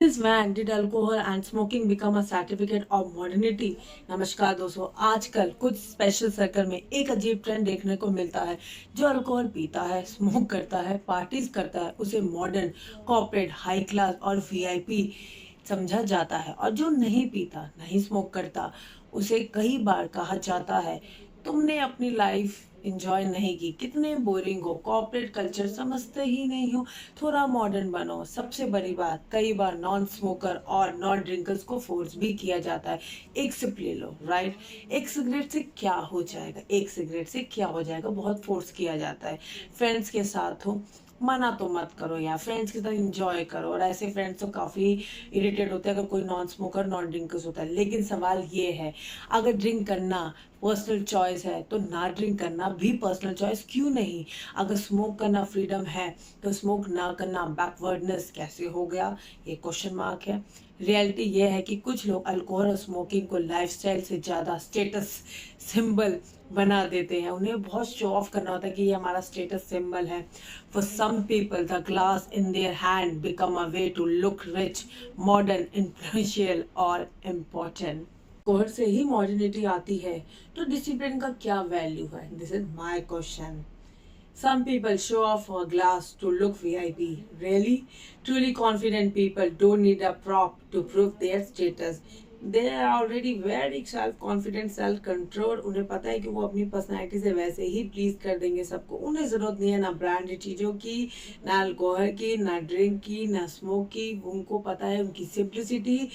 Since when did alcohol and smoking become a certificate of modernity? नमस्कार दोस्तों, आजकल कुछ स्पेशल सर्कल में एक अजीब ट्रेंड देखने को मिलता है। जो अल्कोहल पीता है, स्मोक करता है, पार्टीज करता है, उसे मॉडर्न, कॉर्पोरेट, हाई क्लास और वीआईपी समझा जाता है। और जो नहीं पीता, नहीं स्मोक करता, उसे कई बार कहा जाता है तुमने अपनी लाइफ एंजॉय नहीं की, कितने बोरिंग हो, कॉर्पोरेट कल्चर समझते ही नहीं हो, थोड़ा मॉडर्न बनो। सबसे बड़ी बात, कई बार नॉन स्मोकर और नॉन ड्रिंकर्स को फोर्स भी किया जाता है। एक सिप ले लो, राइट? एक सिगरेट से क्या हो जाएगा, एक सिगरेट से क्या हो जाएगा, बहुत फोर्स किया जाता है। फ्रेंड्स के साथ हो, मना तो मत करो यार, फ्रेंड्स के साथ एंजॉय करो। और ऐसे फ्रेंड्स तो काफ़ी इरिटेट होते हैं अगर कोई नॉन स्मोकर नॉन ड्रिंकर्स होता है। लेकिन सवाल ये है, अगर ड्रिंक करना पर्सनल चॉइस है तो ना ड्रिंक करना भी पर्सनल चॉइस क्यों नहीं? अगर स्मोक करना फ्रीडम है तो स्मोक ना करना बैकवर्डनेस कैसे हो गया? ये क्वेश्चन मार्क है। रियलिटी ये है कि कुछ लोग अल्कोहल और स्मोकिंग को लाइफस्टाइल से ज़्यादा स्टेटस सिंबल बना देते हैं। उन्हें बहुत शो ऑफ करना होता है कि ये हमारा स्टेटस सिंबल है। For some people the glass in there hand become a way to look rich, modern, influential और इम्पोर्टेंट। कोहर से ही मॉडर्निटी आती है तो डिसिप्लिन का क्या वैल्यू है? This is my question. Some people show off a glass to look VIP. Really? Truly confident people don't need a prop to prove their status. They are already very self-confident, self-control. उन्हें पता है कि वो अपनी personality से वैसे ही please कर देंगे सबको। उन्हें ज़रूरत नहीं है ना ब्रांडेड चीज़ों की, ना अल्कोहल की, ना ड्रिंक की, ना स्मोक की। उनको पता है उनकी सिंप्लिसिटी।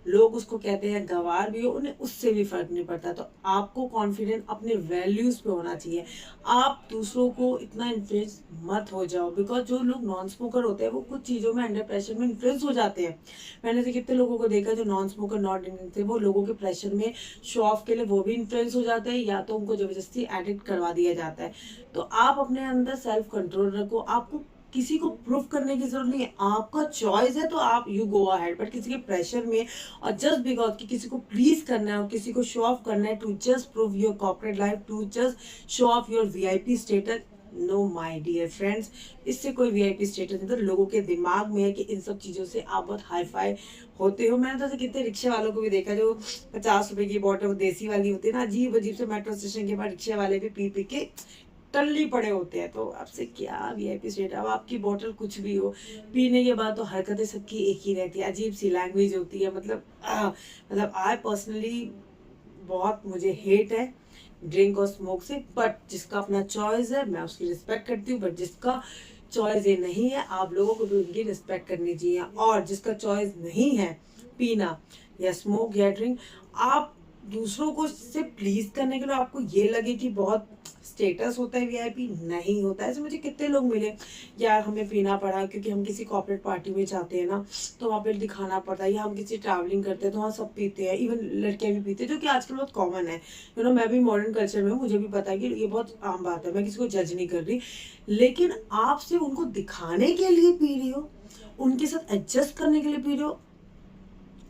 लोग उसको कहते हैं गवार भी हो, उन्हें उससे भी फर्क नहीं पड़ता। तो आपको कॉन्फिडेंट अपने वैल्यूज़ पे होना चाहिए। आप दूसरों को इतना इन्फ्लुएंस मत हो जाओ, बिकॉज जो लोग नॉन स्मोकर होते हैं वो कुछ चीज़ों में अंडर प्रेशर में इन्फ्लुएंस हो जाते हैं। मैंने तो कितने लोगों को देखा जो नॉन स्मोकर नॉट ड्रिंकिंग थे, वो लोगों के प्रेशर में शो ऑफ के लिए वो भी इन्फ्लुएंस हो जाते हैं, या तो उनको जबरदस्ती एडिक्ट करवा दिया जाता है। तो आप अपने अंदर सेल्फ कंट्रोल रखो। आपको किसी को प्रूफ करने की जरूरत नहीं है, आपका चॉइस है तो आप यू गो अहेड। बट किसी के प्रेशर में और जस्ट बिकॉज कि किसी को प्लीज करना है और किसी को शो ऑफ करना है to just prove your corporate life, to just show off your VIP status, no my dear friends, इससे कोई वीआईपी स्टेटस नहीं। तो लोगों के दिमाग में है कि इन सब चीज़ों से आप बहुत हाई फाई होते हो। मैंने तो ऐसे कितने रिक्शे वालों को भी देखा जो 50 रुपए की बॉटल, वो देसी वाली होती है ना, अजीब अजीब से मेट्रो स्टेशन के बाद रिक्शे वाले भी पी पी के टल्ली पड़े होते हैं। तो आपसे क्या वीआईपी स्टेट, अब आपकी बोतल कुछ भी हो, पीने के बाद तो हरकतें सबकी एक ही रहती है, अजीब सी लैंग्वेज होती है। मतलब आई पर्सनली बहुत मुझे हेट है ड्रिंक और स्मोक से। बट जिसका अपना चॉइस है मैं उसकी रिस्पेक्ट करती हूँ। बट जिसका चॉइस ये नहीं है, आप लोगों को भी उनकी रिस्पेक्ट करनी चाहिए। और जिसका चॉइस नहीं है पीना या स्मोक या ड्रिंक, आप दूसरों को से प्लीज करने के लिए आपको ये लगे कि बहुत स्टेटस होता है वीआईपी, नहीं होता है। ऐसे मुझे कितने लोग मिले, यार हमें पीना पड़ा क्योंकि हम किसी कॉर्पोरेट पार्टी में जाते हैं ना, तो वहाँ पे दिखाना पड़ता है, या हम किसी ट्रैवलिंग करते हैं तो वहाँ सब पीते हैं, इवन लड़कियाँ भी पीते हैं, जो कि आजकल बहुत कॉमन है। यू नो, मैं भी मॉडर्न कल्चर में हूँ, मुझे भी पता है कि ये बहुत आम बात है, मैं किसी को जज नहीं कर रही। लेकिन आप सिर्फ उनको दिखाने के लिए पी रही हो, उनके साथ एडजस्ट करने के लिए पी रहे हो,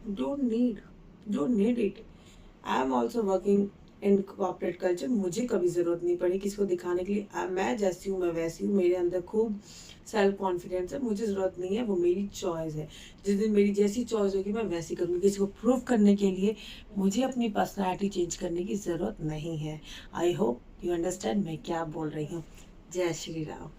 don't need it. I am also working in corporate culture, मुझे कभी ज़रूरत नहीं पड़ी किसी को दिखाने के लिए। मैं जैसी हूँ मैं वैसी हूँ, मेरे अंदर खूब सेल्फ कॉन्फिडेंस है, मुझे ज़रूरत नहीं है, वो मेरी चॉइस है। जिस दिन मेरी जैसी चॉइस होगी मैं वैसी करूँगी। किसी को प्रूव करने के लिए मुझे अपनी पर्सनैलिटी चेंज करने की ज़रूरत नहीं है। आई होप यू अंडरस्टैंड मैं क्या बोल रही हूँ। जय श्री राम।